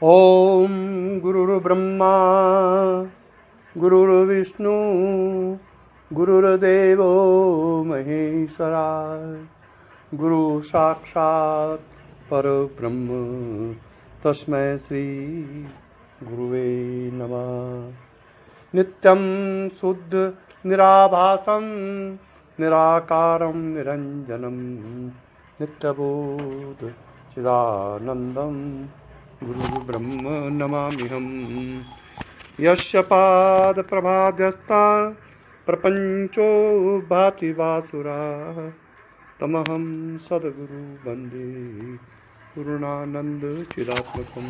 ओम गुरुर्ब्रह्मा गुरुर्विष्णु गुरुर्देवो महेश्वरा गुरु साक्षात् परब्रह्म तस्मै श्री गुरुवे नमः। नित्यं शुद्ध निराभासं निराकारं निरंजनं नित्यबोध चिदानंदं गुरु ब्रह्म नमाम्यहम्। यस्य पाद प्रभाद्यस्ता प्रपंचो भाति वासुरा तमहं सद्गुरु वंदे पूर्णानंद चिदात्मकं।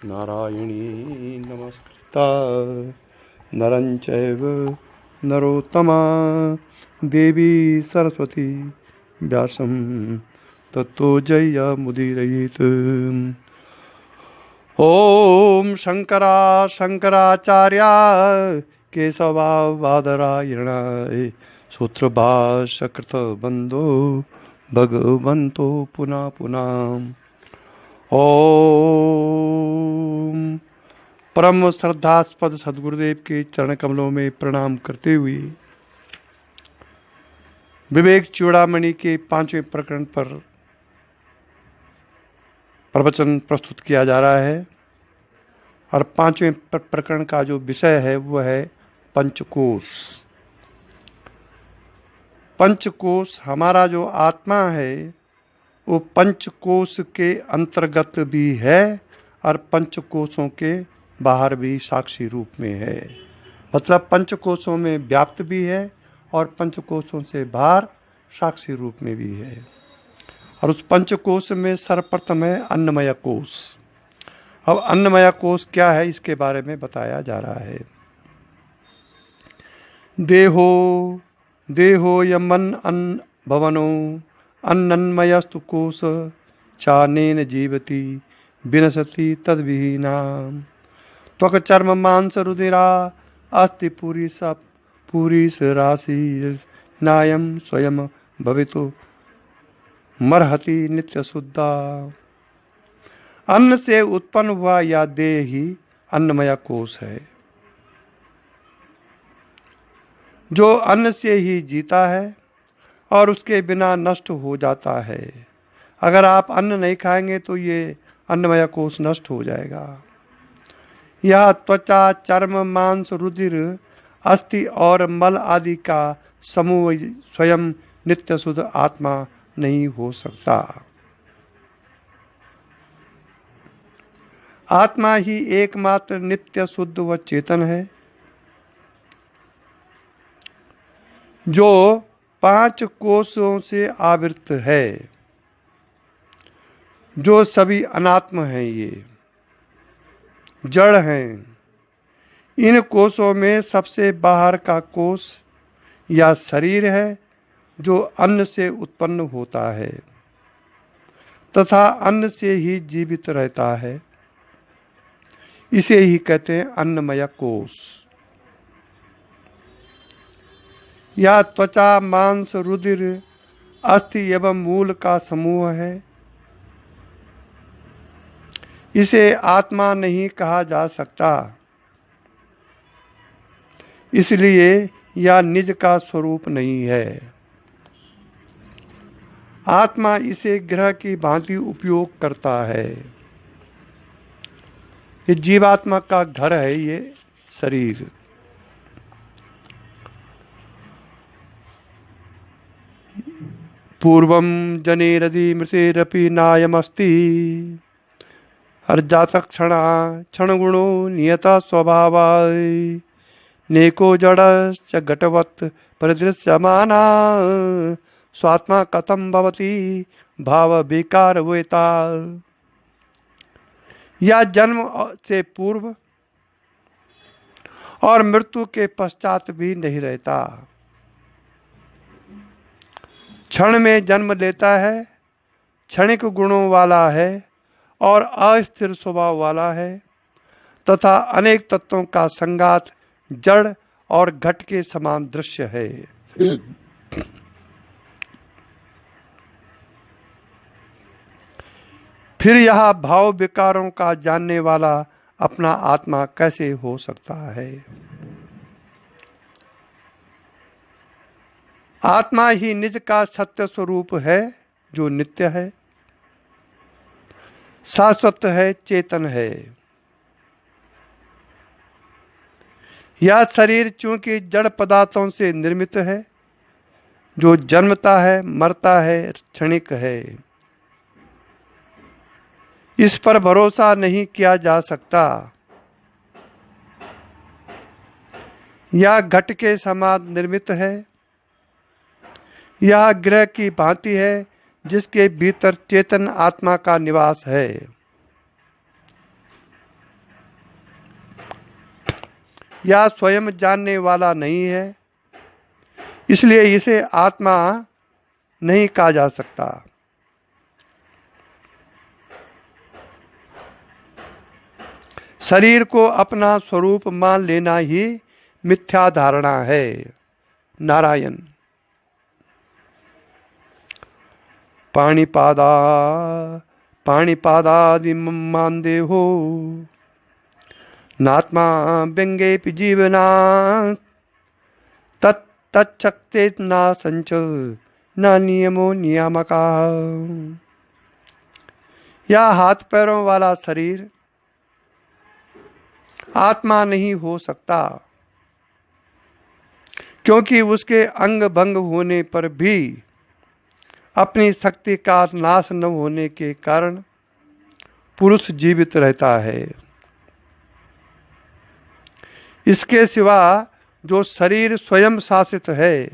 नारायणी नमस्कृता नरं चैव नरोत्तमा देवी सरस्वती व्यासं ततो जयमुदीरयेत्। ओम शंकरा शंकराचार्या केशवा बादरायणाय सूत्रभाष्यकृत बंदो भगवन्तो पुनः पुनः। ओम परम श्रद्धास्पद सद्गुरुदेव के चरण कमलों में प्रणाम करते हुए विवेक चूड़ामणि के 5वें प्रकरण पर प्रवचन प्रस्तुत किया जा रहा है और 5वें प्रकरण का जो विषय है वो है पंचकोश। पंचकोश हमारा जो आत्मा है वो पंचकोश के अंतर्गत भी है और पंचकोशों के बाहर भी साक्षी रूप में है। मतलब पंचकोशों में व्याप्त भी है और पंचकोशों से बाहर साक्षी रूप में भी है। और उस पंचकोश में सर्वप्रथम है अन्नमय कोश। अब अन्नमय कोश क्या है इसके बारे में बताया जा रहा है। देहो देहो यमन अन्न भवनो अन्नमयस्तु कोश चानेन जीवति विनशति तद्विहीना त्वक चर्म मांस रुधिरा अस्ति पूरी राशि नायम स्वयं भवितु मरहति नित्य शुद्धा। अन्न से उत्पन्न हुआ या देह ही अन्नमय कोश है, जो अन्न से ही जीता है और उसके बिना नष्ट हो जाता है। अगर आप अन्न नहीं खाएंगे तो ये अन्नमय कोश नष्ट हो जाएगा। यह त्वचा चर्म मांस रुधिर अस्थि और मल आदि का समूह स्वयं नित्य शुद्ध आत्मा नहीं हो सकता। आत्मा ही एकमात्र नित्य शुद्ध व चेतन है, जो 5 कोशों से आवृत है, जो सभी अनात्म हैं, ये जड़ हैं। इन कोशों में सबसे बाहर का कोश या शरीर है, जो अन्न से उत्पन्न होता है तथा अन्न से ही जीवित रहता है। इसे ही कहते हैं अन्नमय कोश। यह त्वचा मांस रुधिर अस्थि एवं मूल का समूह है। इसे आत्मा नहीं कहा जा सकता, इसलिए यह निज का स्वरूप नहीं है। आत्मा इसे ग्रह की भांति उपयोग करता है। ये जीवात्मा का घर है, ये शरीर। पूर्वं जनेरदि मृषेरपि नायमस्ति हर्जातक क्षण गुणो नियता स्वभावाय नेको जड़श्च घटवत् परिदृश्यमाना स्वात्मा कथम भवति भाव विकार वेता। या जन्म से पूर्व और मृत्यु के पश्चात भी नहीं रहता। क्षण में जन्म लेता है, क्षणिक गुणों वाला है और अस्थिर स्वभाव वाला है तथा अनेक तत्वों का संगात जड़ और घट के समान दृश्य है। फिर यह भाव विकारों का जानने वाला अपना आत्मा कैसे हो सकता है? आत्मा ही निज का सत्य स्वरूप है, जो नित्य है, शाश्वत है, चेतन है। यह शरीर चूंकि जड़ पदार्थों से निर्मित है, जो जन्मता है, मरता है, क्षणिक है, इस पर भरोसा नहीं किया जा सकता। यह घट के समान निर्मित है। यह ग्रह की भांति है, जिसके भीतर चेतन आत्मा का निवास है। यह स्वयं जानने वाला नहीं है, इसलिए इसे आत्मा नहीं कहा जा सकता। शरीर को अपना स्वरूप मान लेना ही मिथ्या धारणा है। नारायण। पाणिपादादि मानदे हो, नात्मा व्यंगेपि जीवना, तच्छक्ते न संच न नियमो नियामका। यह हाथ पैरों वाला शरीर आत्मा नहीं हो सकता, क्योंकि उसके अंग भंग होने पर भी अपनी शक्ति का नाश न होने के कारण पुरुष जीवित रहता है। इसके सिवा जो शरीर स्वयं शासित है,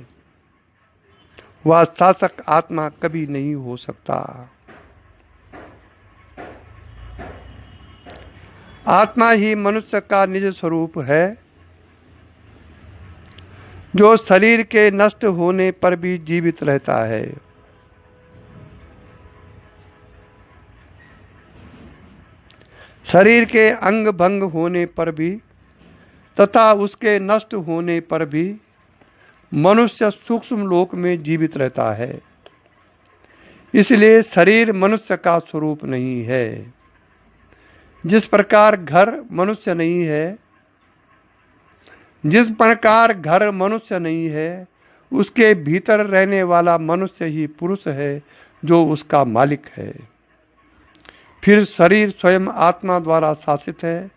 वह शासक आत्मा कभी नहीं हो सकता। आत्मा ही मनुष्य का निज स्वरूप है, जो शरीर के नष्ट होने पर भी जीवित रहता है। शरीर के अंग भंग होने पर भी तथा उसके नष्ट होने पर भी मनुष्य सूक्ष्म लोक में जीवित रहता है। इसलिए शरीर मनुष्य का स्वरूप नहीं है। जिस प्रकार घर मनुष्य नहीं है, जिस प्रकार घर मनुष्य नहीं है, उसके भीतर रहने वाला मनुष्य ही पुरुष है, जो उसका मालिक है। फिर शरीर स्वयं आत्मा द्वारा शासित है,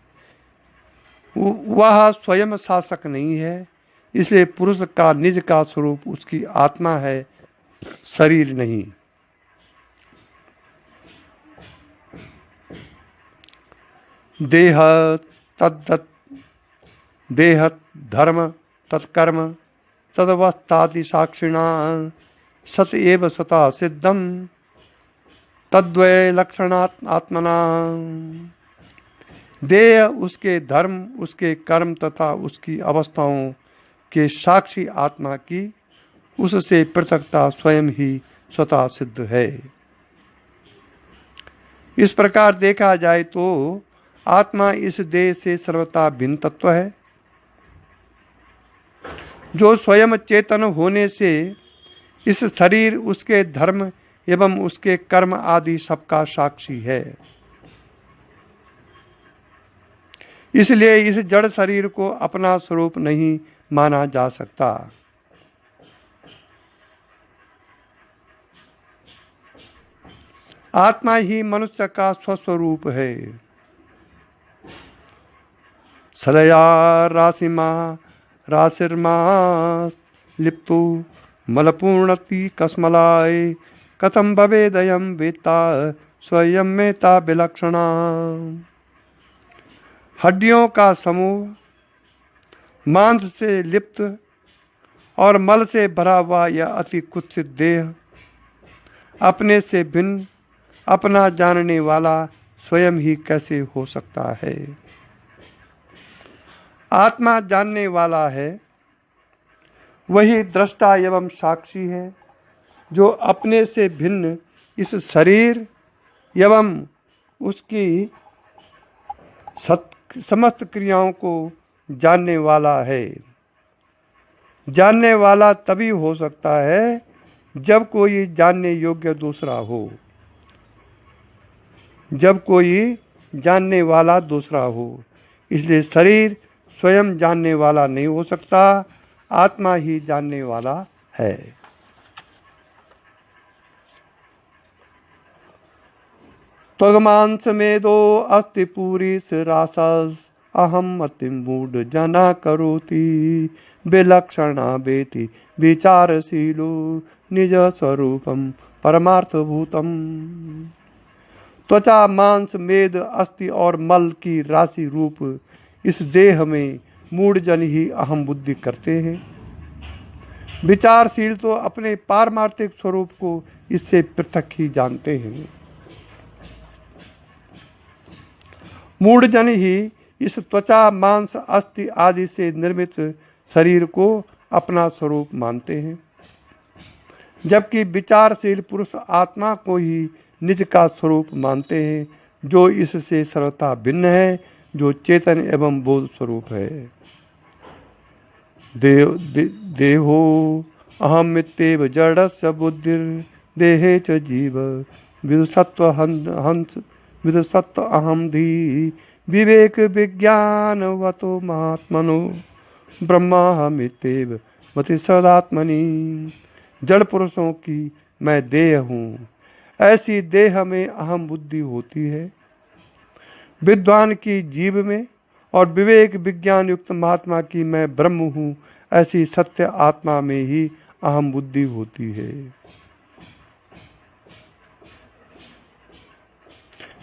वह स्वयं शासक नहीं है। इसलिए पुरुष का निज का स्वरूप उसकी आत्मा है, शरीर नहीं। देह तद्दत् देह धर्म तत्कर्म तदवस्थाति साक्षिणा सत एव स्वतः सिद्धम तद्वय लक्षणात् आत्मना। देह उसके धर्म, उसके कर्म तथा उसकी अवस्थाओं के साक्षी आत्मा की उससे पृथकता स्वयं ही स्वतः सिद्ध है। इस प्रकार देखा जाए तो आत्मा इस देह से सर्वथा भिन्न तत्व है, जो स्वयं चेतन होने से इस शरीर, उसके धर्म एवं उसके कर्म आदि सबका साक्षी है। इसलिए इस जड़ शरीर को अपना स्वरूप नहीं माना जा सकता। आत्मा ही मनुष्य का स्वस्वरूप है। सलया राशिमा राशिर्मा लिप्तु मलपूर्णति कस्मलाय कथम भवेदयं वेत्ता स्वयं मेता विलक्षणा। हड्डियों का समूह, मांस से लिप्त और मल से भरा हुआ यह अति कुत्सित देह अपने से भिन्न, अपना जानने वाला स्वयं ही कैसे हो सकता है? आत्मा जानने वाला है, वही दृष्टा एवं साक्षी है, जो अपने से भिन्न इस शरीर एवं उसकी समस्त क्रियाओं को जानने वाला है। जानने वाला तभी हो सकता है जब कोई जानने योग्य दूसरा हो। जब कोई जानने वाला दूसरा हो। इसलिए शरीर स्वयं जानने वाला नहीं हो सकता, आत्मा ही जानने वाला है। त्वगमांस मेदो अस्ति पूरी रासस अहम अति मूढ़ जना करोति विलक्षणा बेति विचारशीलो निज स्वरूपम परमार्थभूतम। त्वचा मांस मेद अस्थि और मल की राशि रूप इस देह में मूढ़ जन ही अहम बुद्धि करते हैं। विचारशील तो अपने पारमार्थिक स्वरूप को इससे पृथक ही जानते हैं। मूढ़ जन ही इस त्वचा मांस अस्थि आदि से निर्मित शरीर को अपना स्वरूप मानते हैं, जबकि विचारशील पुरुष आत्मा को ही निज का स्वरूप मानते हैं, जो इससे सर्वथा भिन्न है, जो चेतन एवं बोध स्वरूप है। देहो अहम मित्येव जड़स्य बुद्धिर देहे च जीव विदुषत्व हंस विदुषत्व अहम धी विवेक विज्ञान वतो महात्मनो ब्रह्माहमित्येव मति सदात्मनि। जड़ पुरुषों की मैं देह हूँ, ऐसी देह में अहम बुद्धि होती है। विद्वान की जीव में और विवेक विज्ञान युक्त महात्मा की मैं ब्रह्म हूँ, ऐसी सत्य आत्मा में ही अहम बुद्धि होती है।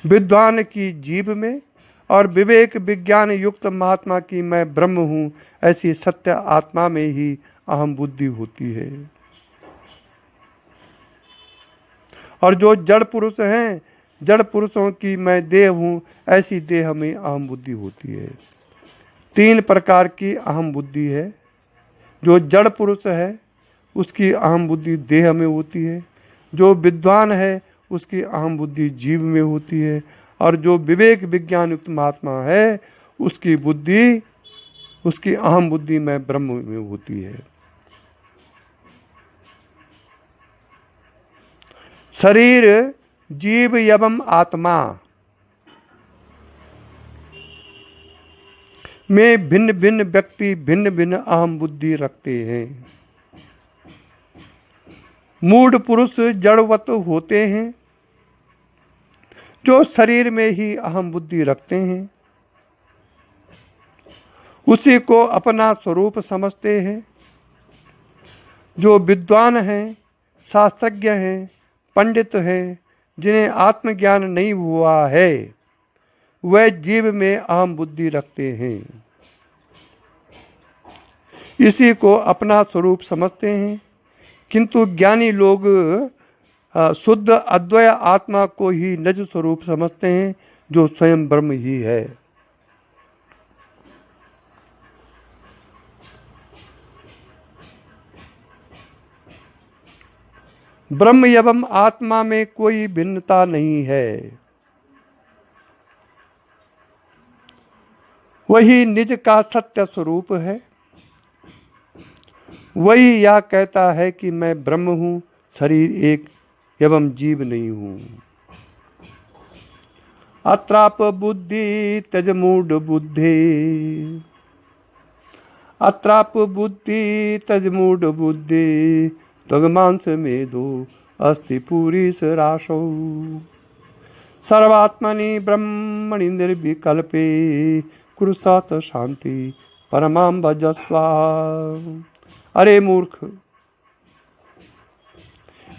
विद्वान की जीव में और विवेक विज्ञान युक्त महात्मा की मैं ब्रह्म हूँ, ऐसी सत्य आत्मा में ही अहम बुद्धि होती है। और जो जड़ पुरुष हैं, जड़ पुरुषों की मैं देह हूँ, ऐसी देह में अहम बुद्धि होती है। तीन प्रकार की अहम बुद्धि है। जो जड़ पुरुष है उसकी अहम बुद्धि देह में होती है, जो विद्वान है उसकी अहम बुद्धि जीव में होती है, और जो विवेक विज्ञान युक्त महात्मा है उसकी बुद्धि, उसकी अहम बुद्धि में ब्रह्म में होती है। शरीर जीव एवं आत्मा में भिन्न भिन्न व्यक्ति भिन्न भिन्न अहम बुद्धि रखते हैं। मूढ़ पुरुष जड़वत होते हैं, जो शरीर में ही अहम बुद्धि रखते हैं, उसी को अपना स्वरूप समझते हैं। जो विद्वान हैं, शास्त्रज्ञ हैं, पंडित हैं, जिन्हें आत्मज्ञान नहीं हुआ है, वह जीव में अहम बुद्धि रखते हैं, इसी को अपना स्वरूप समझते हैं। किंतु ज्ञानी लोग शुद्ध अद्वय आत्मा को ही निज स्वरूप समझते हैं, जो स्वयं ब्रह्म ही है। ब्रह्म एवं आत्मा में कोई भिन्नता नहीं है। वही निज का सत्य स्वरूप है। वही यह कहता है कि मैं ब्रह्म हूँ, शरीर एक एवं जीव नहीं हूँ। अत्राप बुद्धि त्यज मूढ़ बुद्धि, अत्राप बुद्धि त्यज मूढ़ बुद्धि, त्वगमांस मेदो अस्ति पूरी राशौ। सर्वात्मनि ब्रह्मणि निर्विकल्पे कुरुसात शांति परमां भजस्वा। अरे मूर्ख,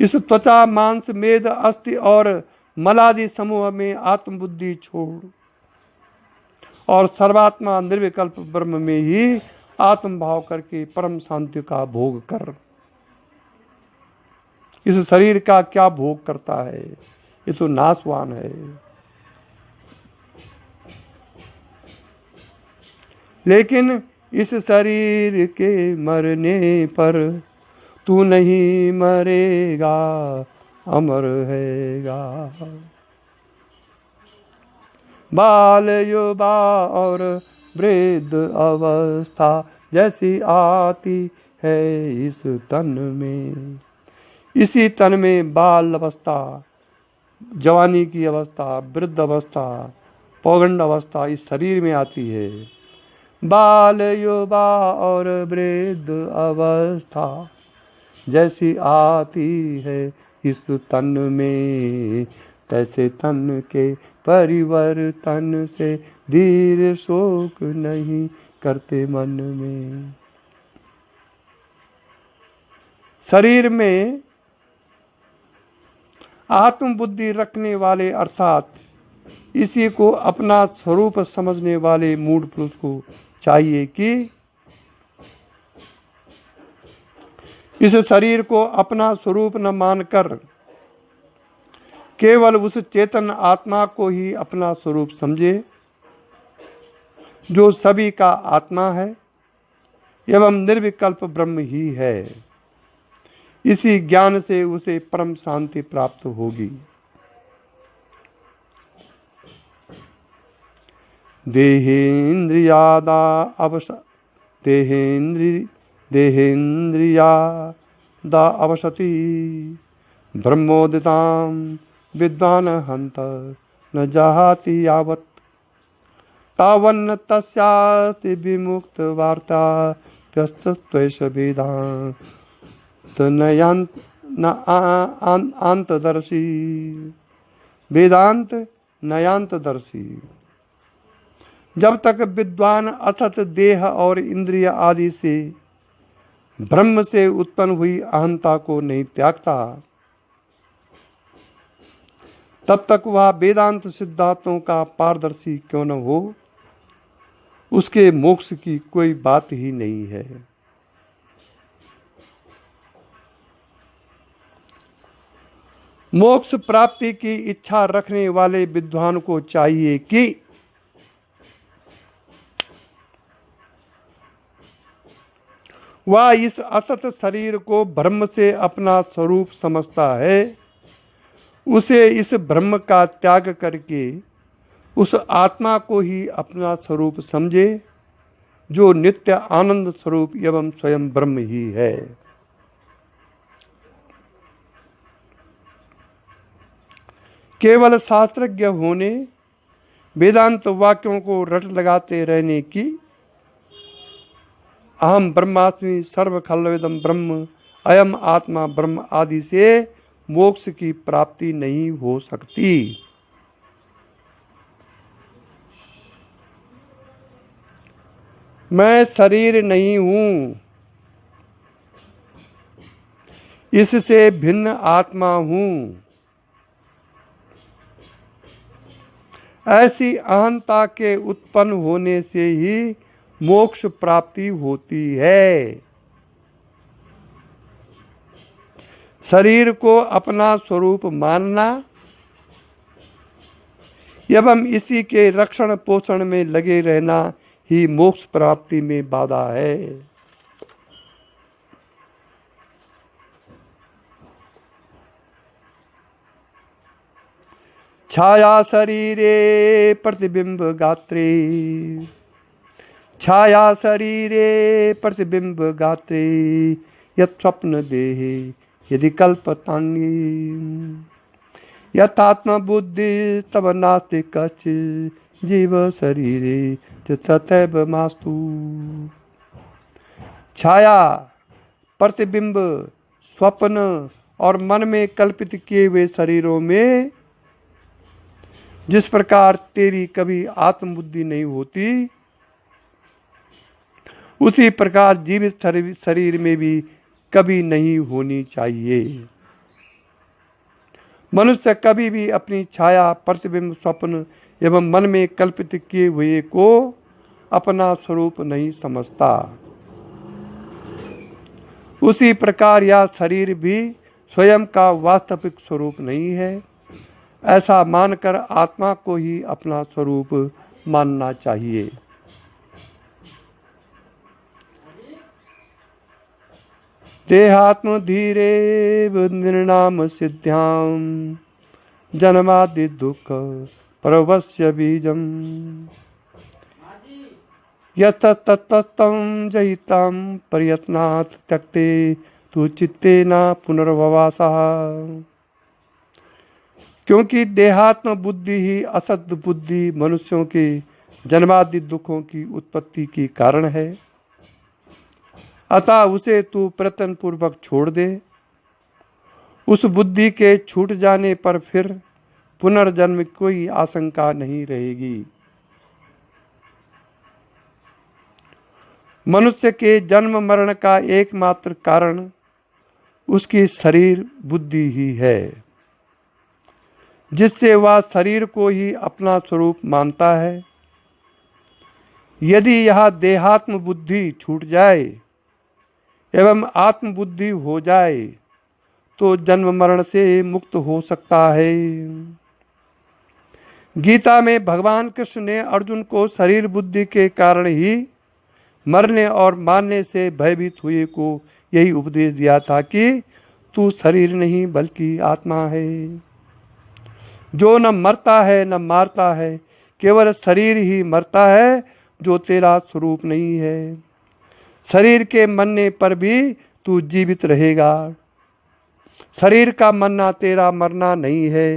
इस त्वचा मांस मेद अस्थि और मलादि समूह में आत्मबुद्धि छोड़ और सर्वात्मा निर्विकल्प ब्रह्म में ही आत्म भाव करके परम शांति का भोग कर। इस शरीर का क्या भोग करता है, ये तो नाशवान है। लेकिन इस शरीर के मरने पर तू नहीं मरेगा, अमर हैगा। बाल युवा और वृद्ध अवस्था जैसी आती है इस तन में, इसी तन में बाल अवस्था, जवानी की अवस्था, वृद्ध अवस्था, पौगंड अवस्था इस शरीर में आती है। बाल, युवा और वृद्ध अवस्था जैसी आती है इस तन में, तैसे तन के परिवर्तन से धीर शोक नहीं करते मन में। शरीर में आत्म बुद्धि रखने वाले अर्थात इसी को अपना स्वरूप समझने वाले मूढ़ पुरुष को चाहिए कि इस शरीर को अपना स्वरूप न मानकर केवल उस चेतन आत्मा को ही अपना स्वरूप समझे जो सभी का आत्मा है एवं निर्विकल्प ब्रह्म ही है। इसी ज्ञान से उसे परम शांति प्राप्त होगी। देहेन्द्रियादा अवसति ब्रह्मोदितां विद्वान् हंत न जाहाति यावत् तावन्न तस्यास्ति विमुक्त वार्ता व्यस्तत्वैष वेदांत नयांतदर्शी। वेदांत नयांतदर्शी। जब तक विद्वान असत देह और इंद्रिय आदि से ब्रह्म से उत्पन्न हुई अहंता को नहीं त्यागता, तब तक वह वेदांत सिद्धांतों का पारदर्शी क्यों न हो, उसके मोक्ष की कोई बात ही नहीं है। मोक्ष प्राप्ति की इच्छा रखने वाले विद्वान को चाहिए कि वह इस असत शरीर को ब्रह्म से अपना स्वरूप समझता है, उसे इस ब्रह्म का त्याग करके उस आत्मा को ही अपना स्वरूप समझे जो नित्य आनंद स्वरूप एवं स्वयं ब्रह्म ही है। केवल शास्त्रज्ञ होने, वेदांत वाक्यों को रट लगाते रहने की, अहम ब्रह्मास्मि सर्व खल्विदं ब्रह्म, अयम आत्मा ब्रह्म आदि से मोक्ष की प्राप्ति नहीं हो सकती। मैं शरीर नहीं हूं, इससे भिन्न आत्मा हूं, ऐसी अहंता के उत्पन्न होने से ही मोक्ष प्राप्ति होती है। शरीर को अपना स्वरूप मानना एवं इसी के रक्षण पोषण में लगे रहना ही मोक्ष प्राप्ति में बाधा है। छाया शरीरे प्रतिबिंब गात्रे, छाया शरीरे प्रतिबिंब गात्रे, यत् स्वप्न देहे यदि कल्पतान्नी, यथात्म बुद्धि तब नास्ति कश्चित् जीव शरीरे तथैव मास्तु। छाया, प्रतिबिंब, स्वप्न और मन में कल्पित किए हुए शरीरों में जिस प्रकार तेरी कभी आत्मबुद्धि नहीं होती, उसी प्रकार जीवित शरीर में भी कभी नहीं होनी चाहिए। मनुष्य कभी भी अपनी छाया, प्रतिबिंब, स्वप्न एवं मन में कल्पित किए हुए को अपना स्वरूप नहीं समझता। उसी प्रकार यह शरीर भी स्वयं का वास्तविक स्वरूप नहीं है। ऐसा मानकर आत्मा को ही अपना स्वरूप मानना चाहिए। देहात्म धीरेव निर्नाम सिद्ध्याम जन्मादि दुख परवस्य बीजम, यतस्ततस्तं जहितं प्रयत्नात् त्यक्ते तु चित्तेन पुनर्भवासः। क्योंकि देहात्म बुद्धि ही असद बुद्धि मनुष्यों के जन्मादि दुखों की उत्पत्ति की कारण है। अतः उसे तू प्रयत्न पूर्वक छोड़ दे। उस बुद्धि के छूट जाने पर फिर पुनर्जन्म की कोई आशंका नहीं रहेगी। मनुष्य के जन्म मरण का एकमात्र कारण उसकी शरीर बुद्धि ही है, जिससे वह शरीर को ही अपना स्वरूप मानता है। यदि यह देहात्म बुद्धि छूट जाए एवं आत्म बुद्धि हो जाए तो जन्म मरण से मुक्त हो सकता है। गीता में भगवान कृष्ण ने अर्जुन को शरीर बुद्धि के कारण ही मरने और मारने से भयभीत हुए को यही उपदेश दिया था कि तू शरीर नहीं बल्कि आत्मा है, जो न मरता है न मारता है, केवल शरीर ही मरता है जो तेरा स्वरूप नहीं है। शरीर के मरने पर भी तू जीवित रहेगा। शरीर का मरना तेरा मरना नहीं है।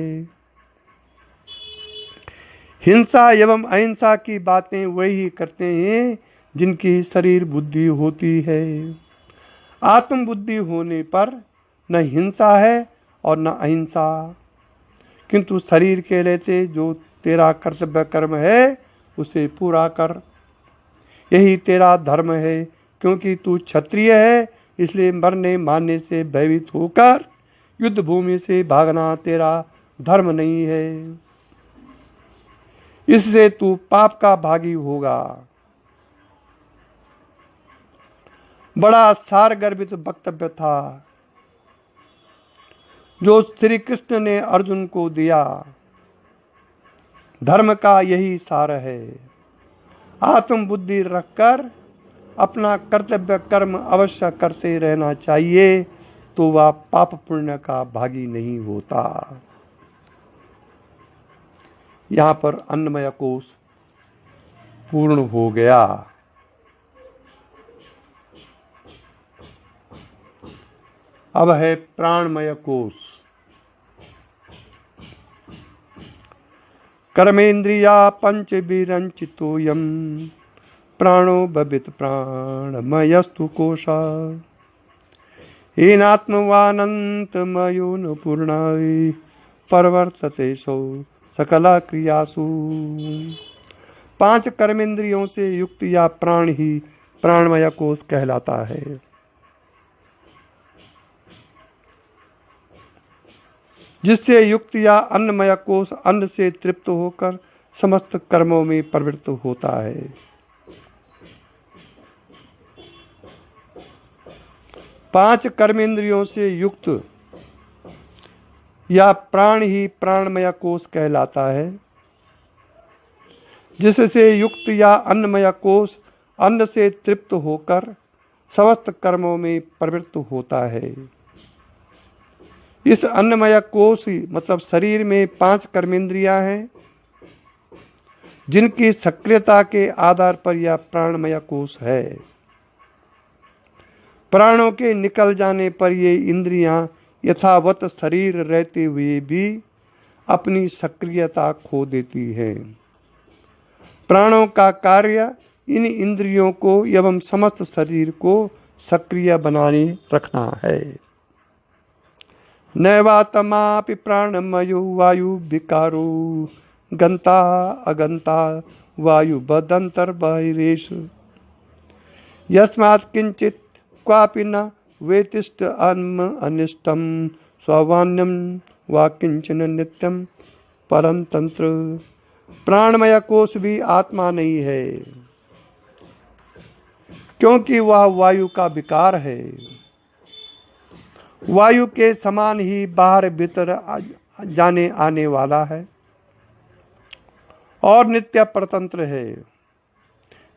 हिंसा एवं अहिंसा की बातें वही करते हैं जिनकी शरीर बुद्धि होती है। आत्म बुद्धि होने पर न हिंसा है और न अहिंसा, किंतु शरीर के रहते जो तेरा कर्तव्य कर्म है उसे पूरा कर, यही तेरा धर्म है। क्योंकि तू क्षत्रिय है, इसलिए मरने मारने से भयभीत होकर युद्ध भूमि से भागना तेरा धर्म नहीं है। इससे तू पाप का भागी होगा। बड़ा सारगर्भित वक्तव्य था जो श्री कृष्ण ने अर्जुन को दिया। धर्म का यही सार है। आत्म बुद्धि रखकर अपना कर्तव्य कर्म अवश्य करते रहना चाहिए, तो वह पाप पुण्य का भागी नहीं होता। यहाँ पर अन्नमय कोश पूर्ण हो गया। अब है प्राणमय कोश। कर्मेन्द्रिया पंच विरंचितोयम प्राणो भवित प्राणमयस्तु कोशा हीनात्मवानंतमयो न पूर्णाय परवर्तते सौ सकला क्रियासु। 5 कर्मेंद्रियों से युक्त या प्राण ही प्राणमय कोश कहलाता है। जिससे युक्त या अन्नमय कोश अन्न से तृप्त होकर समस्त कर्मों में प्रवृत्त होता है। पांच कर्मेंद्रियों से युक्त या प्राण ही प्राणमय कोश कहलाता है। जिससे युक्त या अन्नमय कोश अन्न से तृप्त होकर समस्त कर्मों में प्रवृत्त होता है। इस अन्नमय कोश मतलब शरीर में 5 कर्मेंद्रियां हैं, जिनकी सक्रियता के आधार पर यह प्राणमय कोश है। प्राणों के निकल जाने पर ये इंद्रियां यथावत शरीर रहते हुए भी अपनी सक्रियता खो देती हैं। प्राणों का कार्य इन इंद्रियों को एवं समस्त शरीर को सक्रिय बनाने रखना है। नैवातमापि प्राणमयो वायु विकारो गंता अगंता वायु बदंतर्बहिरेश यस्मात् किंचित क्वापि न वेतिष्ठ अन्म अनिष्टम स्वावान्यम वा किंचन नित्यम परंतंत्र। प्राणमय कोश भी आत्मा नहीं है, क्योंकि वह वायु का विकार है। वायु के समान ही बाहर भीतर जाने आने वाला है और नित्य परतंत्र है।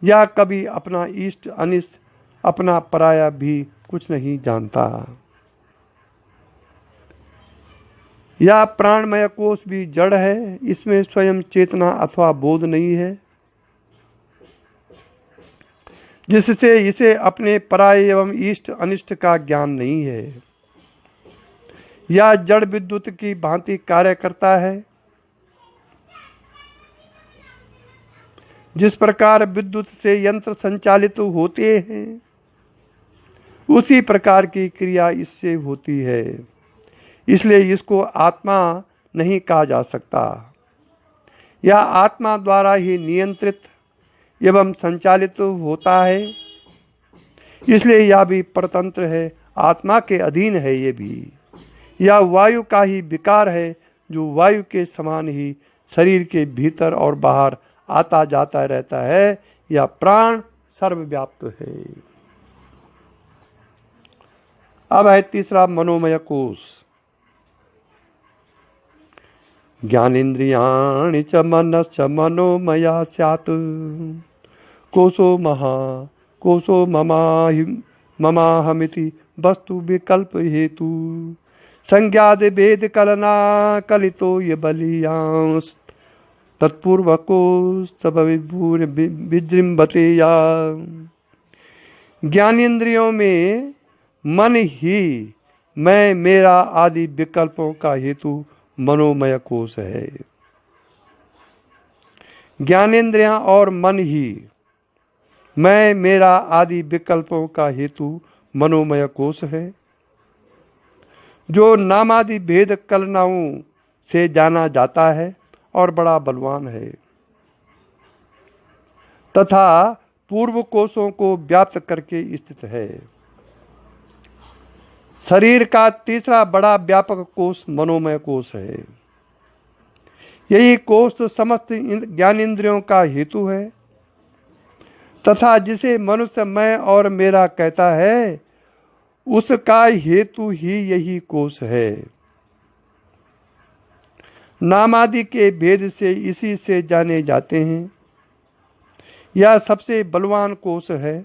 यह कभी अपना इष्ट अनिष्ट अपना पराया भी कुछ नहीं जानता। यह प्राणमय कोश भी जड़ है, इसमें स्वयं चेतना अथवा बोध नहीं है, जिससे इसे अपने पराये एवं इष्ट अनिष्ट का ज्ञान नहीं है। या जड़ विद्युत की भांति कार्य करता है। जिस प्रकार विद्युत से यंत्र संचालित होते हैं, उसी प्रकार की क्रिया इससे होती है। इसलिए इसको आत्मा नहीं कहा जा सकता। यह आत्मा द्वारा ही नियंत्रित एवं संचालित होता है, इसलिए यह भी परतंत्र है, आत्मा के अधीन है। ये भी यह वायु का ही विकार है, जो वायु के समान ही शरीर के भीतर और बाहर आता जाता रहता है। यह प्राण सर्वव्याप्त है। अब है तीसरा मनोमय कोश। ज्ञानेन्द्रियाणि च मनश्च मनोमया स्यात् कोशो ममाहमिति वस्तु विकल्प हेतु संज्ञाद भेद कलना कलितो ये बलियांश तत्पूर्वकोश विभूर विजृंभते या। ज्ञानेन्द्रियों में मन ही मैं मेरा आदि विकल्पों का हेतु मनोमय कोश है। ज्ञानेन्द्रियां और मन ही मैं मेरा आदि विकल्पों का हेतु मनोमय कोश है, जो नामादि भेद कलनाओं से जाना जाता है और बड़ा बलवान है, तथा पूर्व कोशों को व्याप्त करके स्थित है। शरीर का तीसरा बड़ा व्यापक कोश मनोमय कोश है। यही कोश तो समस्त ज्ञानेंद्रियों का हेतु है, तथा जिसे मनुष्य मैं और मेरा कहता है, उसका हेतु ही यही कोश है। नामादि के भेद से इसी से जाने जाते हैं। यह सबसे बलवान कोश है,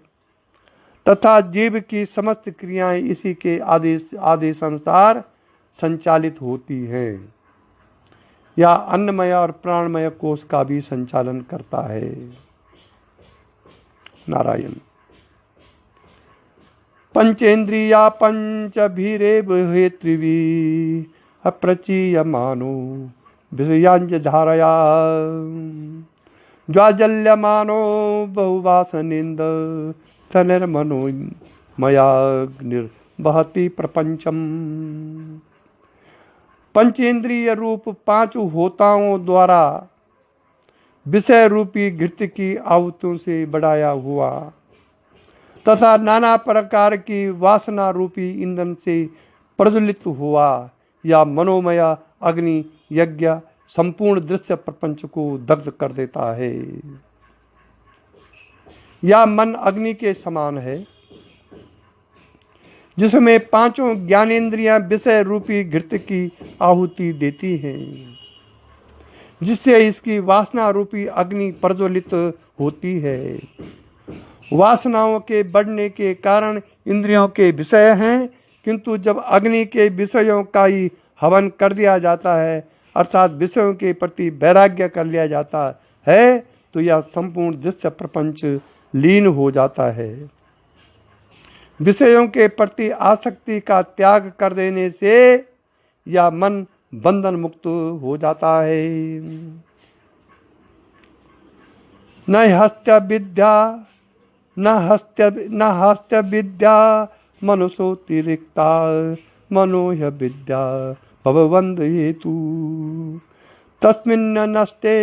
तथा जीव की समस्त क्रियाएं इसी के आदेश अनुसार संचालित होती हैं। यह अन्नमय और प्राणमय कोश का भी संचालन करता है। नारायण। पंचेन्द्रिया पंचभिरेव हेत्रिवी अप्रचीयमानो विषयांज धारया ज्वाजल्यमानो बहुवासनेन्द्र तनिर्मनो मयाग्निर्वहति प्रपंचम। पंचेंद्रिय रूप पांच होताओं द्वारा विषय रूपी घृत की आहुतियों से बढ़ाया हुआ तथा नाना प्रकार की वासना रूपी ईंधन से प्रज्वलित हुआ या मनोमय अग्नि यज्ञ संपूर्ण दृश्य प्रपंच को दग्ध कर देता है। या मन अग्नि के समान है, जिसमें पांचों ज्ञानेंद्रियां विषय रूपी घृत की आहुति देती हैं, जिससे इसकी वासना रूपी अग्नि प्रज्वलित होती है। वासनाओं के बढ़ने के कारण इंद्रियों के विषय हैं, किंतु जब अग्नि के विषयों का ही हवन कर दिया जाता है, अर्थात विषयों के प्रति वैराग्य कर लिया जाता है, तो यह संपूर्ण दृश्य प्रपंच लीन हो जाता है। विषयों के प्रति आसक्ति का त्याग कर देने से यह मन बंधन मुक्त हो जाता है। न हस्त्य विद्या मनुषोतिरिक्ता मनोह्य विद्या भवबंध हेतु तस्मिन् नष्टे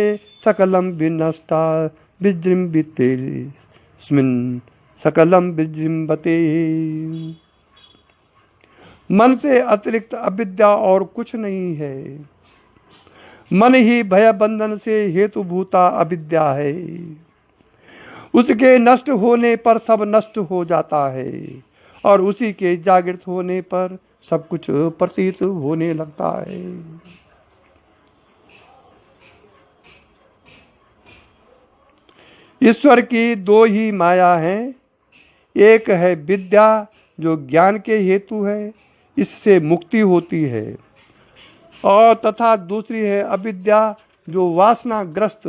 सकलम विनष्टा विजृंभिते स्मिन् सकलम विजृंभते। मन से अतिरिक्त अविद्या और कुछ नहीं है। मन ही भय बंधन से हेतुभूता अविद्या है। उसके नष्ट होने पर सब नष्ट हो जाता है और उसी के जागृत होने पर सब कुछ प्रतीत होने लगता है। ईश्वर की दो ही माया हैं। एक है विद्या जो ज्ञान के हेतु है, इससे मुक्ति होती है, और तथा दूसरी है अविद्या जो वासनाग्रस्त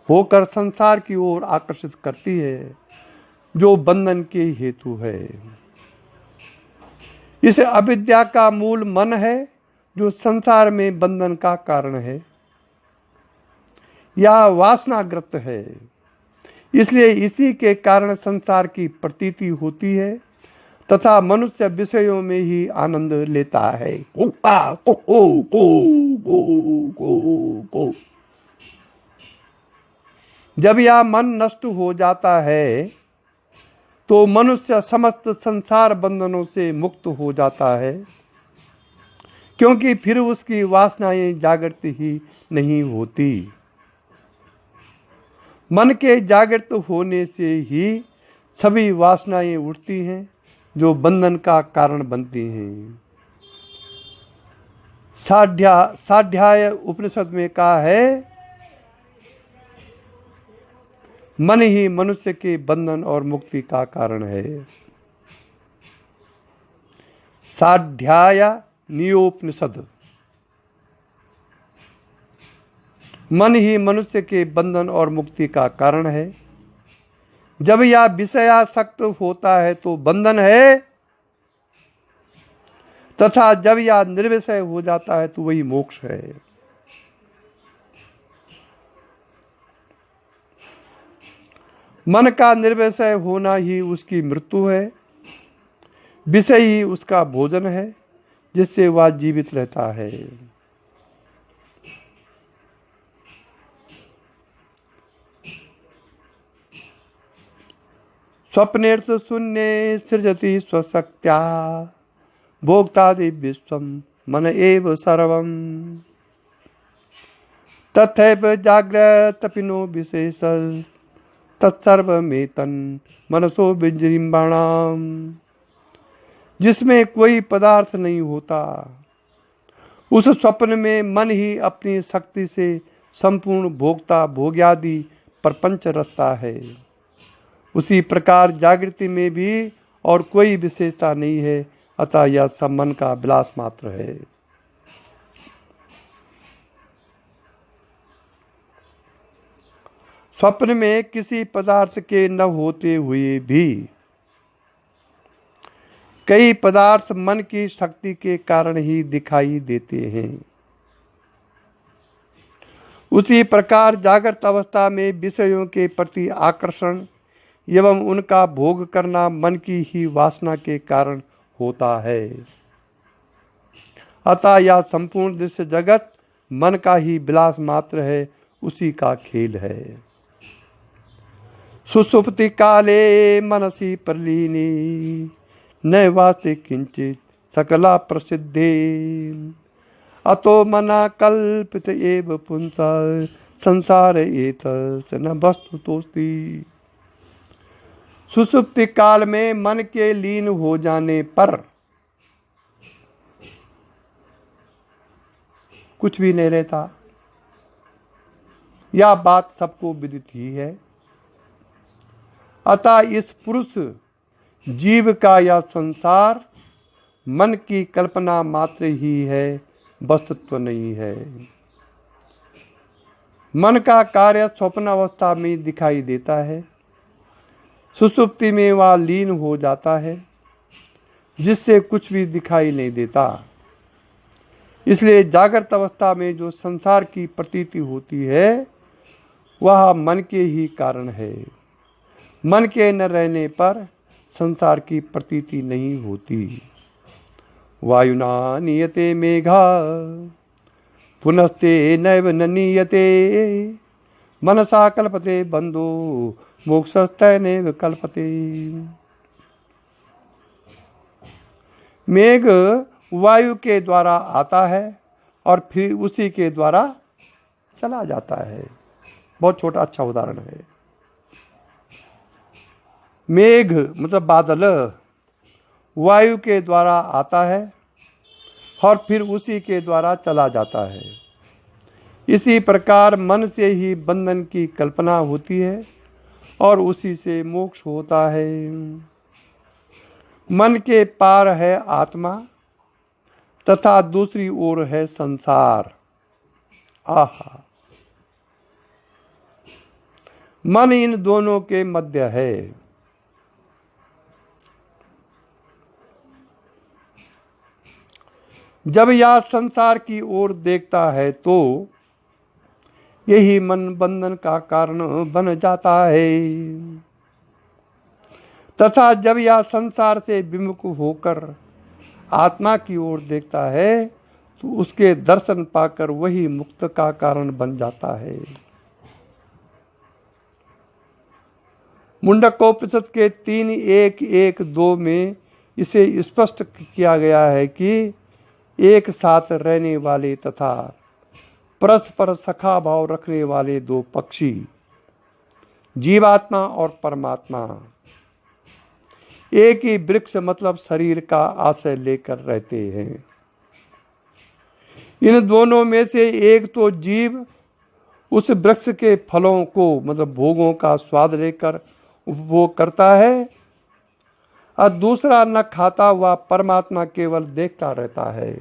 होकर संसार की ओर आकर्षित करती है, जो बंधन के हेतु है। इस अविद्या का मूल मन है जो संसार में बंधन का कारण है या वासनाग्रस्त है। इसलिए इसी के कारण संसार की प्रतीति होती है तथा मनुष्य विषयों में ही आनंद लेता है। जब यह मन नष्ट हो जाता है तो मनुष्य समस्त संसार बंधनों से मुक्त हो जाता है, क्योंकि फिर उसकी वासनाएं जागृत ही नहीं होती। मन के जागृत होने से ही सभी वासनाएं उठती हैं जो बंधन का कारण बनती हैं। साध्याय उपनिषद में कहा है, मन ही मनुष्य के बंधन और मुक्ति का कारण है। साध्याय नियोपनिषद। मन ही मनुष्य के बंधन और मुक्ति का कारण है। जब यह विषयासक्त होता है तो बंधन है तथा जब यह निर्विषय हो जाता है तो वही मोक्ष है। मन का निर्विषय होना ही उसकी मृत्यु है, विषय ही उसका भोजन है जिससे वह जीवित रहता है। स्वप्नेर्थ शून्ये सृजति स्वशक्त्या भोक्तादि विश्वम मन एव सर्वम तथैव जाग्रतपिनो विशेष तत्सर्वमेतन मनसो विजृंभणाम। जिसमें कोई पदार्थ नहीं होता उस स्वप्न में मन ही अपनी शक्ति से संपूर्ण भोक्ता भोग्यादि प्रपंच रचता है। उसी प्रकार जागृति में भी और कोई विशेषता नहीं है, अतः यह सब मन का विलास मात्र है। स्वप्न में किसी पदार्थ के न होते हुए भी कई पदार्थ मन की शक्ति के कारण ही दिखाई देते हैं। उसी प्रकार जागृत अवस्था में विषयों के प्रति आकर्षण एवं उनका भोग करना मन की ही वासना के कारण होता है। अतः यह संपूर्ण दृश्य जगत मन का ही विलास मात्र है, उसी का खेल है। सुषुप्ति काले मनसि प्रलीनी न वास्ते किंचित सकला प्रसिद्धे अतो मना कल्पित एव पुंसा संसार एतस् न वस्तुतोस्ति। सुषुप्ति काल में मन के लीन हो जाने पर कुछ भी नहीं रहता, यह बात सबको विदित ही है। अतः इस पुरुष जीव का यह संसार मन की कल्पना मात्र ही है, वस्तुत्व नहीं है। मन का कार्य स्वप्न अवस्था में दिखाई देता है, सुषुप्ति में वह लीन हो जाता है जिससे कुछ भी दिखाई नहीं देता। इसलिए जागृत अवस्था में जो संसार की प्रतीति होती है वह मन के ही कारण है। मन के न रहने पर संसार की प्रतीति नहीं होती। वायुना नीयते मेघा पुनस्ते नैव न नीयते मनसा कल्पते बंधो मोक्षस्तैनेव कल्पते। मेघ वायु के द्वारा आता है और फिर उसी के द्वारा चला जाता है। बहुत छोटा अच्छा उदाहरण है। मेघ मतलब बादल वायु के द्वारा आता है और फिर उसी के द्वारा चला जाता है। इसी प्रकार मन से ही बंधन की कल्पना होती है और उसी से मोक्ष होता है। मन के पार है आत्मा तथा दूसरी ओर है संसार। आहा, मन इन दोनों के मध्य है। जब यह संसार की ओर देखता है तो यही मन बंधन का कारण बन जाता है, तथा जब यह संसार से विमुख होकर आत्मा की ओर देखता है तो उसके दर्शन पाकर वही मुक्त का कारण बन जाता है। मुंडकोपनिषद के 3:1-1-2 में इसे स्पष्ट किया गया है कि एक साथ रहने वाले तथा परस्पर सखा भाव रखने वाले दो पक्षी, जीवात्मा और परमात्मा, एक ही वृक्ष मतलब शरीर का आश्रय लेकर रहते हैं। इन दोनों में से एक तो जीव उस वृक्ष के फलों को मतलब भोगों का स्वाद लेकर उपभोग करता है और दूसरा न खाता हुआ परमात्मा केवल देखता रहता है।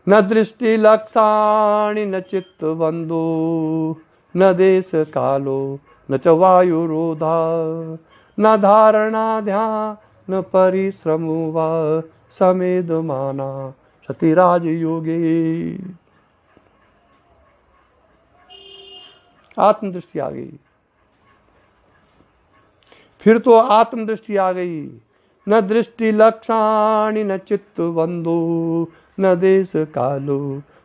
न दृष्टि लक्षाणि न चित्त बंधु न देश कालो न च वायु रोधा न धारणा ध्यान न परिश्रमो वा समेध माना सतिराज योगे। आत्मदृष्टि आ गई, फिर तो आत्मदृष्टि आ गई। न दृष्टि लक्षाणि न चित्त बंधु न देश कालो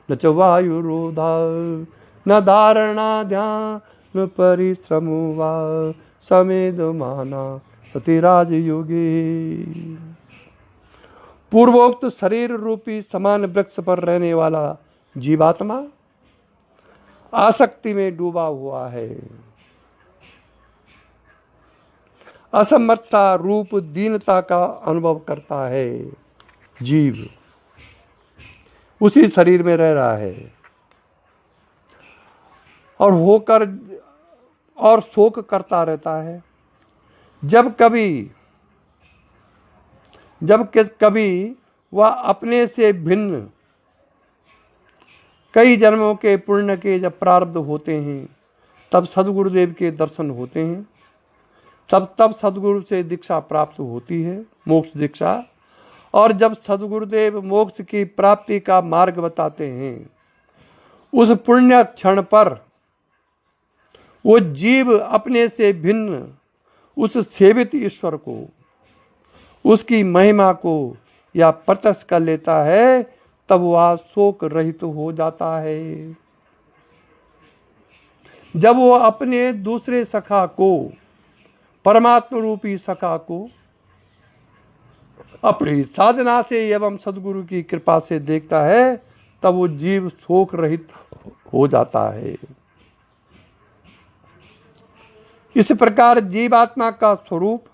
न च वायु रोधा न धारणा ध्यान न परिश्रमो वा समेध माना सतिराज योगी। पूर्वोक्त शरीर रूपी समान वृक्ष पर रहने वाला जीवात्मा आसक्ति में डूबा हुआ है। असमर्थता रूप दीनता का अनुभव करता है। जीव उसी शरीर में रह रहा है और होकर और शोक करता रहता है। जब कभी वह अपने से भिन्न कई जन्मों के पुण्य के जब प्रारब्ध होते हैं तब सदगुरुदेव के दर्शन होते हैं, तब सदगुरु से दीक्षा प्राप्त होती है, मोक्ष दीक्षा। और जब सदगुरुदेव मोक्ष की प्राप्ति का मार्ग बताते हैं उस पुण्य क्षण पर वो जीव अपने से भिन्न उस सेवित ईश्वर को, उसकी महिमा को या प्रत्यक्ष कर लेता है, तब वह शोक रहित हो जाता है। जब वो अपने दूसरे सखा को, परमात्मा रूपी सखा को अपनी साधना से एवं सदगुरु की कृपा से देखता है, तब वो जीव शोक रहित हो जाता है। इस प्रकार जीवात्मा का स्वरूप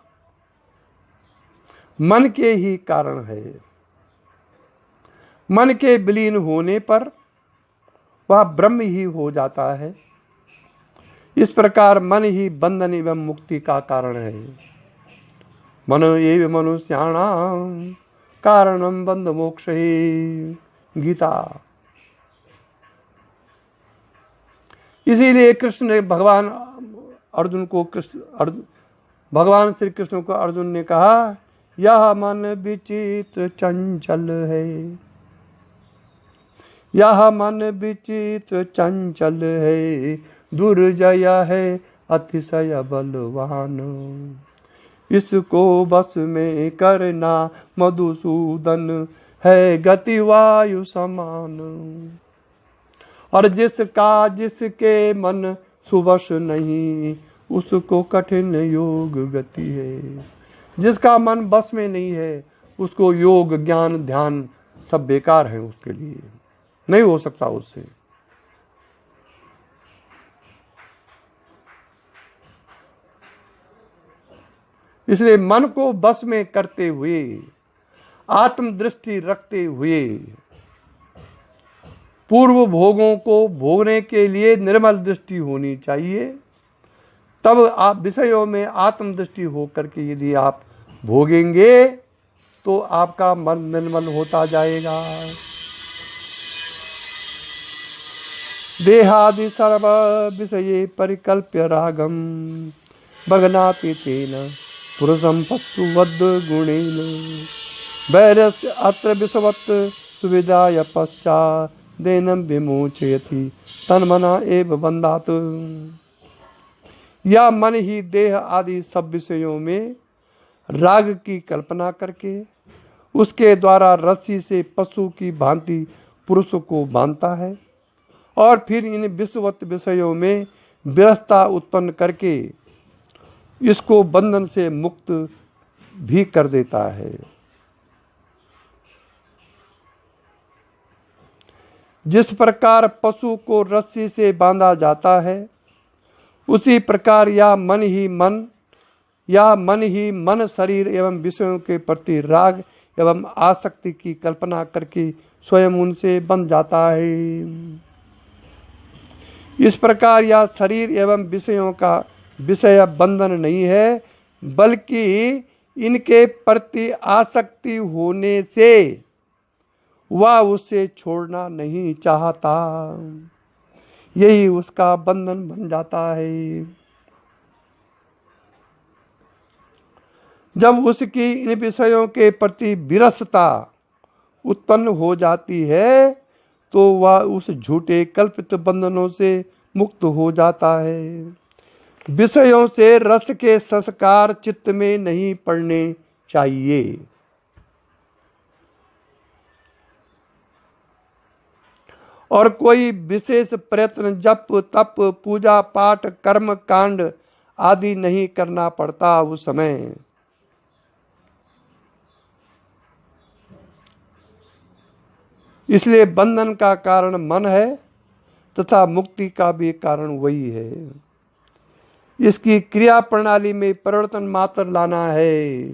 मन के ही कारण है। मन के विलीन होने पर वह ब्रह्म ही हो जाता है। इस प्रकार मन ही बंधन एवं मुक्ति का कारण है। मन एव मनुष्याणां कारणं बंध मोक्ष ही, गीता। इसीलिए कृष्ण ने भगवान श्री कृष्ण को अर्जुन ने कहा, यह मन विचित्र चंचल है, यह मन विचित्र चंचल है, दुर्जय है अतिशय बलवान, इसको बस में करना मधुसूदन है गति वायु समान। और जिसके मन सुवश नहीं उसको कठिन योग गति है। जिसका मन बस में नहीं है उसको योग ज्ञान ध्यान सब बेकार है, उसके लिए नहीं हो सकता उससे। इसलिए मन को बस में करते हुए, आत्मदृष्टि रखते हुए, पूर्व भोगों को भोगने के लिए निर्मल दृष्टि होनी चाहिए। तब आप विषयों में आत्मदृष्टि होकर के यदि आप भोगेंगे तो आपका मन निर्मल होता जाएगा। देहादि सर्व विषये परिकल्प्य रागम भगनाति तेन पुरुषं पशुवद गुणेन वैरस्य अत्र विषवत् सुविधाय पश्चादेनं विमोचयति तन्मना एव बन्धात्। या मन ही देह आदि सब विषयों में राग की कल्पना करके उसके द्वारा रस्सी से पशु की भांति पुरुष को बांधता है और फिर इन विषवत विषयों में विरसता उत्पन्न करके इसको बंधन से मुक्त भी कर देता है। जिस प्रकार पशु को रस्सी से बांधा जाता है उसी प्रकार या मन ही मन शरीर एवं विषयों के प्रति राग एवं आसक्ति की कल्पना करके स्वयं उनसे बंध जाता है। इस प्रकार यह शरीर एवं विषयों का विषय बंधन नहीं है बल्कि इनके प्रति आसक्ति होने से वह उसे छोड़ना नहीं चाहता, यही उसका बंधन बन जाता है। जब उसकी इन विषयों के प्रति विरसता उत्पन्न हो जाती है तो वह उस झूठे कल्पित बंधनों से मुक्त हो जाता है। विषयों से रस के संस्कार चित्त में नहीं पड़ने चाहिए। और कोई विशेष प्रयत्न जप तप पूजा पाठ कर्म कांड आदि नहीं करना पड़ता उस समय। इसलिए बंधन का कारण मन है तथा मुक्ति का भी कारण वही है। इसकी क्रिया प्रणाली में परिवर्तन मात्र लाना है।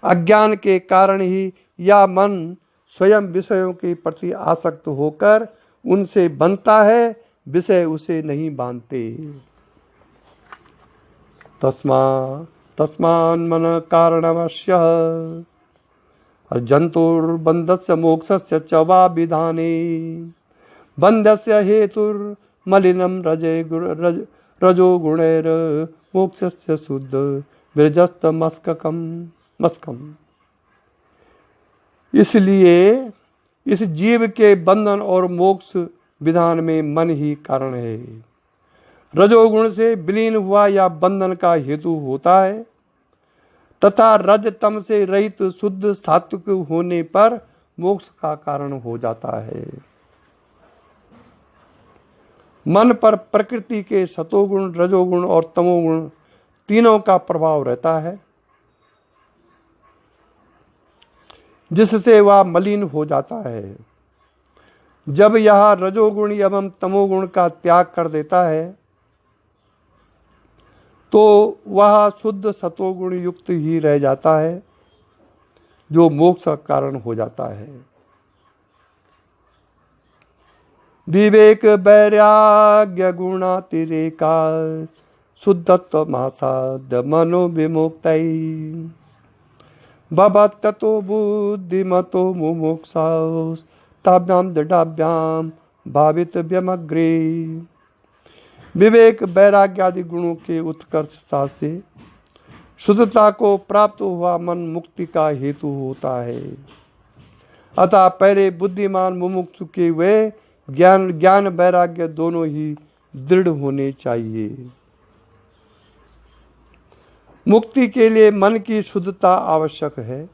अज्ञान के कारण ही यह मन स्वयं विषयों के प्रति आसक्त होकर उनसे बंधता है, विषय उसे नहीं बांधते। तस्मान् मन कारणवश्यः जंतुर्बंधस्य मोक्षस्य च वा विधाने बंधस्य हेतुर्मलिनं रजो गुणैर मोक्षस्य शुद्ध विरजस्तमस्कम्। इसलिए इस जीव के बंधन और मोक्ष विधान में मन ही कारण है। रजोगुण से विलीन हुआ या बंधन का हेतु होता है तथा रज तम से रहित शुद्ध सात्विक होने पर मोक्ष का कारण हो जाता है। मन पर प्रकृति के सतोगुण रजोगुण और तमोगुण तीनों का प्रभाव रहता है जिससे वह मलिन हो जाता है। जब यह रजोगुण एवं तमोगुण का त्याग कर देता है तो वह शुद्ध सतोगुण युक्त ही रह जाता है जो मोक्ष का कारण हो जाता है। विवेक वैराग्य गुणातिरेका शुद्धत्व मासाद मनो विमुक्तै भवत्ततो बुद्धिमतो मुमुक्षास्ताभ्यां दृढ़ाभ्यां भावित व्यमग्रे। विवेक वैराग्य आदि गुणों के उत्कर्षता से शुद्धता को प्राप्त हुआ मन मुक्ति का हेतु होता है। अतः पहले बुद्धिमान मुमुक्षु के वे ज्ञान वैराग्य दोनों ही दृढ़ होने चाहिए। मुक्ति के लिए मन की शुद्धता आवश्यक है।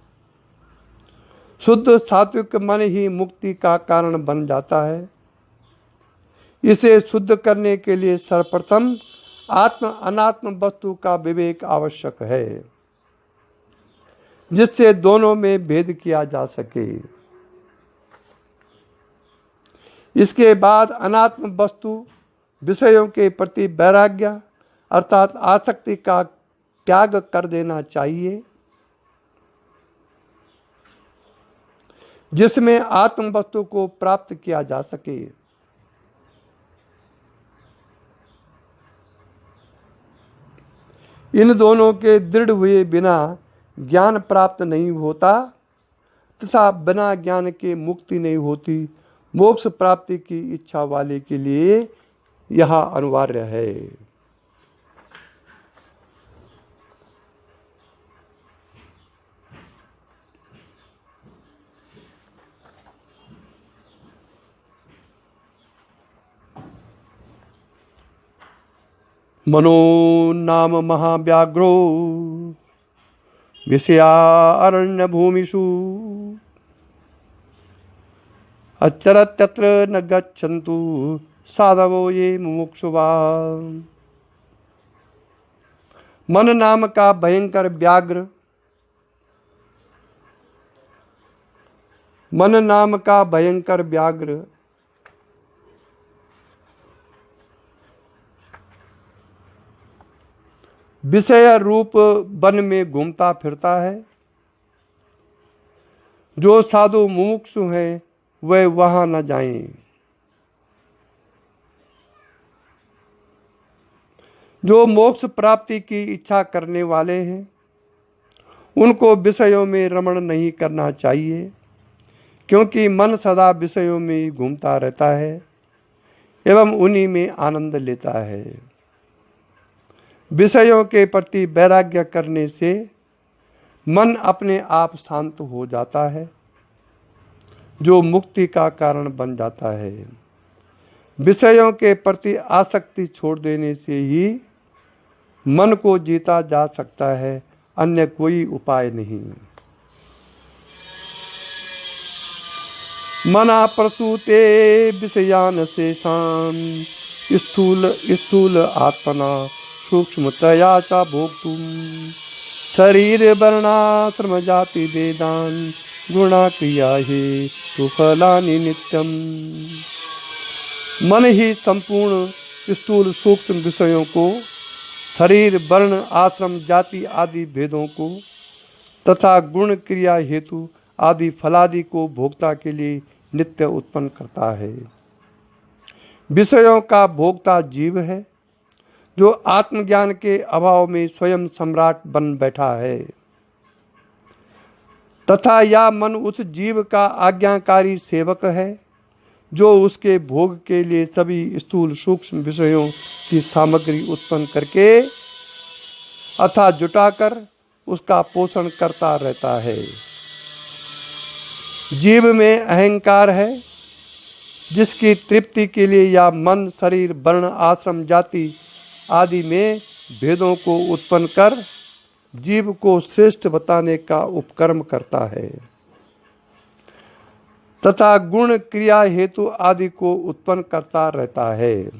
शुद्ध सात्विक मन ही मुक्ति का कारण बन जाता है। इसे शुद्ध करने के लिए सर्वप्रथम आत्म अनात्म वस्तु का विवेक आवश्यक है जिससे दोनों में भेद किया जा सके। इसके बाद अनात्म वस्तु विषयों के प्रति वैराग्य अर्थात आसक्ति का त्याग कर देना चाहिए जिसमें आत्म वस्तु को प्राप्त किया जा सके। इन दोनों के दृढ़ हुए बिना ज्ञान प्राप्त नहीं होता तथा बिना ज्ञान के मुक्ति नहीं होती। मोक्ष प्राप्ति की इच्छा वाले के लिए यह अनिवार्य है। मनो नाम महाव्याघ्रो विषयारण्य भूमिषु अचरत्यत्र न गच्छन्तु साधवो ये मुमुक्षुवा। मन नाम का भयंकर व्याघ्र, मन नाम का भयंकर व्याघ्र विषय रूप वन में घूमता फिरता है। जो साधु मुमुक्षु हैं वे वहां न जाएं। जो मोक्ष प्राप्ति की इच्छा करने वाले हैं उनको विषयों में रमण नहीं करना चाहिए, क्योंकि मन सदा विषयों में ही घूमता रहता है एवं उन्हीं में आनंद लेता है। विषयों के प्रति वैराग्य करने से मन अपने आप शांत हो जाता है, जो मुक्ति का कारण बन जाता है। विषयों के प्रति आसक्ति छोड़ देने से ही मन को जीता जा सकता है, अन्य कोई उपाय नहीं। मना प्रसूते विषयान शेषान स्थूल स्थूल आत्मना सूक्ष्मतया च भोक्तुम शरीर वर्णाश्रम जाति वेदान गुणा क्रिया हे तो फलानि नित्यम। मन ही संपूर्ण स्थूल सूक्ष्म विषयों को, शरीर वर्ण आश्रम जाति आदि भेदों को तथा गुण क्रिया हेतु आदि फलादि को भोक्ता के लिए नित्य उत्पन्न करता है। विषयों का भोक्ता जीव है, जो आत्मज्ञान के अभाव में स्वयं सम्राट बन बैठा है, तथा यह मन उस जीव का आज्ञाकारी सेवक है, जो उसके भोग के लिए सभी स्थूल सूक्ष्म विषयों की सामग्री उत्पन्न करके अथवा जुटाकर उसका पोषण करता रहता है। जीव में अहंकार है, जिसकी तृप्ति के लिए या मन शरीर वर्ण आश्रम जाति आदि में भेदों को उत्पन्न कर जीव को श्रेष्ठ बताने का उपक्रम करता है तथा गुण क्रिया हेतु आदि को उत्पन्न करता रहता है,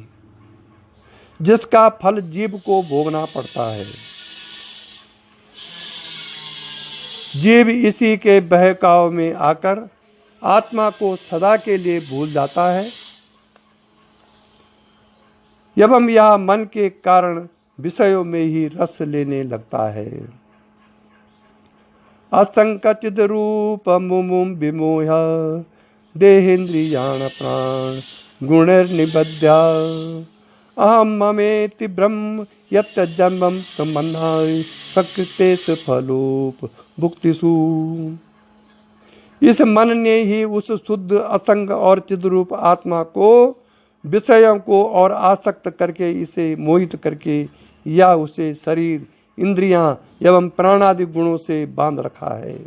जिसका फल जीव को भोगना पड़ता है। जीव इसी के बहकाव में आकर आत्मा को सदा के लिए भूल जाता है एवं यह मन के कारण विषयों में ही रस लेने लगता है। असंकचित रूप मुमुम विमोह देहेन्द्रियाण प्राण गुणैर्निबध्या अहम ममेति ब्रह्म यत् जन्मं तमन्नाय प्रकृतेषु फलोप भुक्तिषु। इस मन ने ही उस शुद्ध असंग और चिद्रूप आत्मा को विषयों को और आसक्त करके इसे मोहित करके या उसे शरीर इंद्रियां एवं प्राणादि गुणों से बांध रखा है।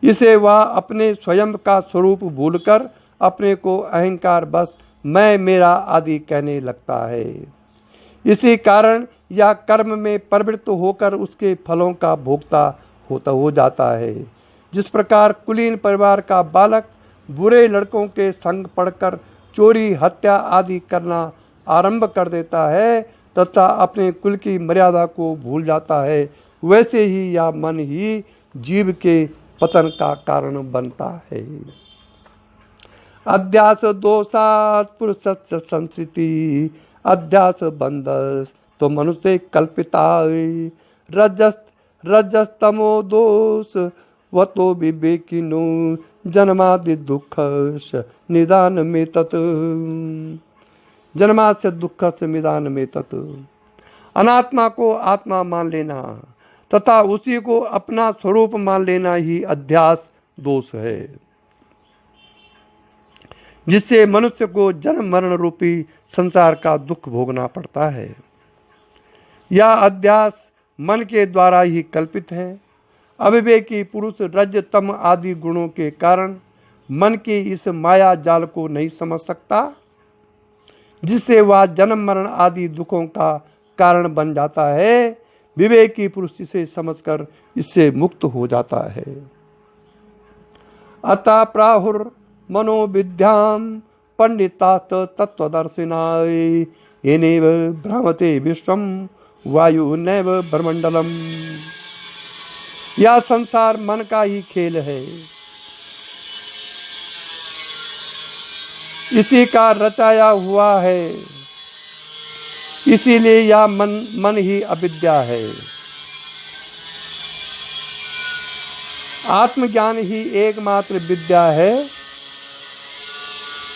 इसे वह अपने स्वयं का स्वरूप भूलकर अपने को अहंकार बस मैं मेरा आदि कहने लगता है। इसी कारण यह कर्म में प्रवृत्त होकर उसके फलों का भोक्ता हो जाता है। जिस प्रकार कुलीन परिवार का बालक बुरे लड़कों के संग पड़कर चोरी हत्या आदि करना आरंभ कर देता है तथा अपने कुल की मर्यादा को भूल जाता है, वैसे ही यह मन ही जीव के पतन का कारण बनता है। अध्यास दोषात् पुरुषस्य संस्कृति अध्यास बंधस तो मनुष्य कल्पिता रजस्तमो दोष वतो विवेकिनो जन्मादि दुख निदान में तत्। जन्मास्य दुख से निदान में तत्। अनात्मा को आत्मा मान लेना तथा उसी को अपना स्वरूप मान लेना ही अध्यास दोष है, जिससे मनुष्य को जन्म मरण रूपी संसार का दुख भोगना पड़ता है। यह अध्यास मन के द्वारा ही कल्पित है। अविवेकी पुरुष रज तम आदि गुणों के कारण मन के इस माया जाल को नहीं समझ सकता, जिससे वह जन्म मरण आदि दुखों का कारण बन जाता है। विवेकी पुरुष इसे समझकर इससे मुक्त हो जाता है। अतः प्राहुर मनोविद्याम पंडितास्त तत्वदर्शिनाय येनैव भ्रमते विश्वम वायु नैव ब्रह्मंडलम। यह संसार मन का ही खेल है, इसी का रचाया हुआ है, इसीलिए यह मन ही अविद्या है। आत्मज्ञान ही एकमात्र विद्या है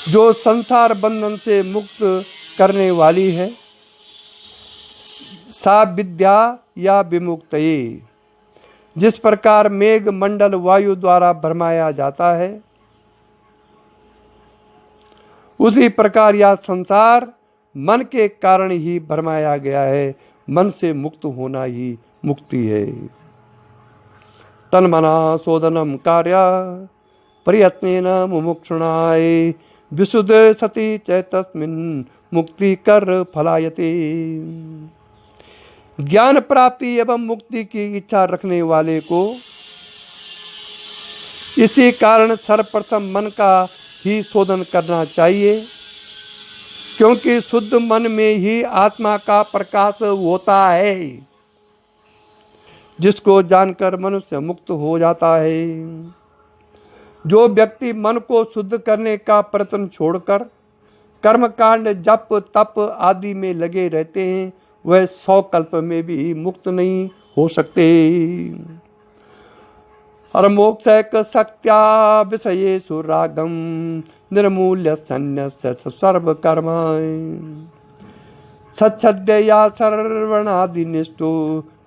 जो संसार बंधन से मुक्त करने वाली है। सा विद्या या विमुक्तये। जिस प्रकार मेघ मंडल वायु द्वारा भरमाया जाता है, उसी प्रकार यह संसार मन के कारण ही भरमाया गया है। मन से मुक्त होना ही मुक्ति है। तन्मना शोधनम कार्य प्रयत्नेन मुमुक्षुणाय विशुद्ध सति चैतस्मिन् मुक्ति कर फलायते। ज्ञान प्राप्ति एवं मुक्ति की इच्छा रखने वाले को इसी कारण सर्वप्रथम मन का ही शोधन करना चाहिए, क्योंकि शुद्ध मन में ही आत्मा का प्रकाश होता है, जिसको जानकर मनुष्य मुक्त हो जाता है। जो व्यक्ति मन को शुद्ध करने का प्रयत्न छोड़कर कर्मकांड जप तप आदि में लगे रहते हैं, वह 100 कल्प में भी मुक्त नहीं हो सकते। हरमोक्षक शक्त्या विषयेषु रागम निर्मूल्य संन्यस्य सर्व कर्माणि सच्छद्य सर्वणादिनिष्ठो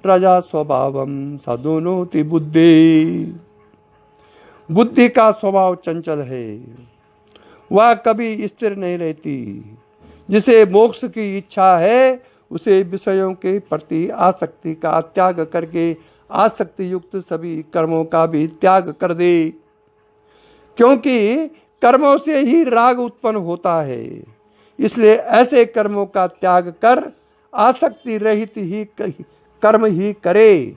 रजा स्वभावम सदोनोति बुद्धि। बुद्धि का स्वभाव चंचल है, वह कभी स्थिर नहीं रहती। जिसे मोक्ष की इच्छा है, उसे विषयों के प्रति आसक्ति का त्याग करके आसक्ति युक्त सभी कर्मों का भी त्याग कर दे, क्योंकि कर्मों से ही राग उत्पन्न होता है। इसलिए ऐसे कर्मों का त्याग कर आसक्ति रहित ही कर्म ही करे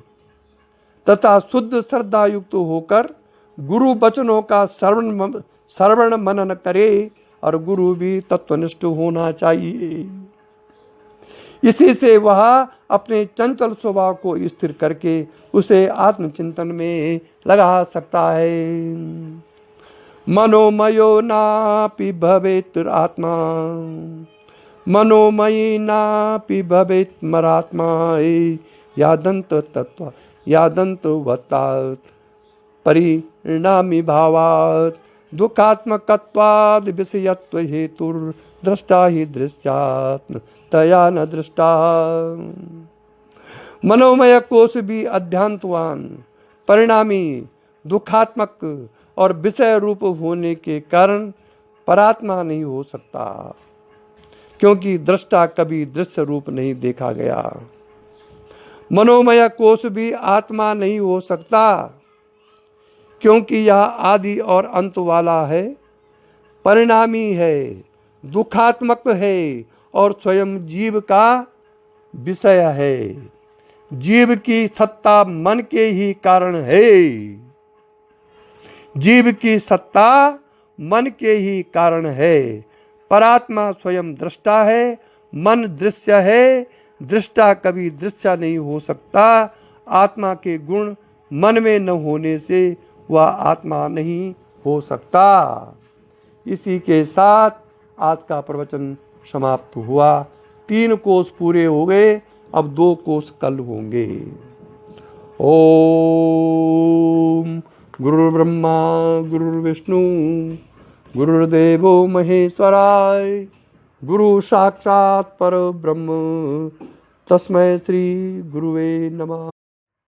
तथा शुद्ध श्रद्धा युक्त होकर गुरु वचनों का श्रवण मनन करे और गुरु भी तत्वनिष्ठ होना चाहिए। इसी से वह अपने चंचल स्वभाव को स्थिर करके उसे आत्मचिंतन में लगा सकता है। मनोमयो नापि भवेत् आत्मा मनोमयी नापि भवेत् मरात्मा यादंत तत्व यादंत वत्तात् परिणामी भावात् दुःखात्मकत्वाद् विषयत्व हेतुर दृष्टा ही दृश्यात्म तया न दृष्टा। मनोमय कोश भी अध्यांतवान परिणामी दुखात्मक और विषय रूप होने के कारण परात्मा नहीं हो सकता, क्योंकि दृष्टा कभी दृश्य रूप नहीं देखा गया। मनोमय कोश भी आत्मा नहीं हो सकता, क्योंकि यह आदि और अंत वाला है, परिणामी है, दुखात्मक है और स्वयं जीव का विषय है। जीव की सत्ता मन के ही कारण है। जीव की सत्ता मन के ही कारण है। परात्मा स्वयं दृष्टा है, मन दृश्य है, दृष्टा कभी दृश्य नहीं हो सकता। आत्मा के गुण मन में न होने से वह आत्मा नहीं हो सकता। इसी के साथ आज का प्रवचन समाप्त हुआ। 3 कोष पूरे हो गए, अब 2 कोष कल होंगे। ओम गुरु ब्रह्मा गुरु विष्णु गुरुर्देवो महेश्वराय गुरु साक्षात् पर ब्रह्म तस्मै श्री गुरुवे नमः।